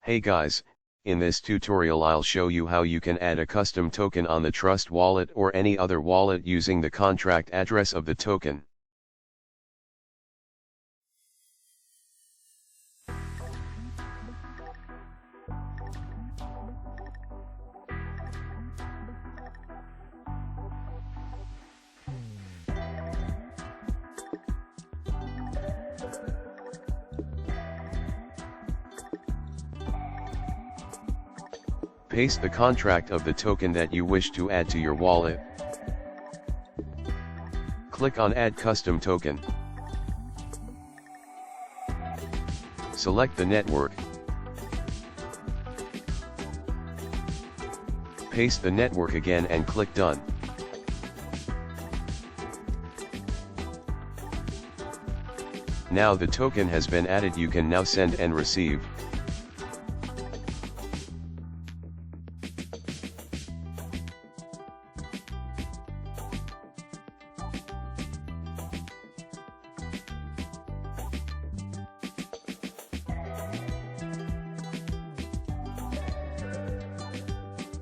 Hey guys, in this tutorial I'll show you how you can add a custom token on the Trust wallet or any other wallet using the contract address of the token. Paste the contract of the token that you wish to add to your wallet. Click on Add Custom Token. Select the network. Paste the network again and click Done. Now the token has been added. You can now send and receive.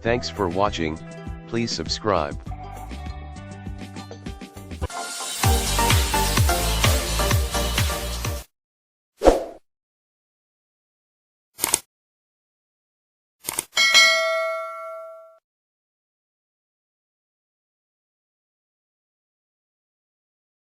Thanks for watching. Please subscribe.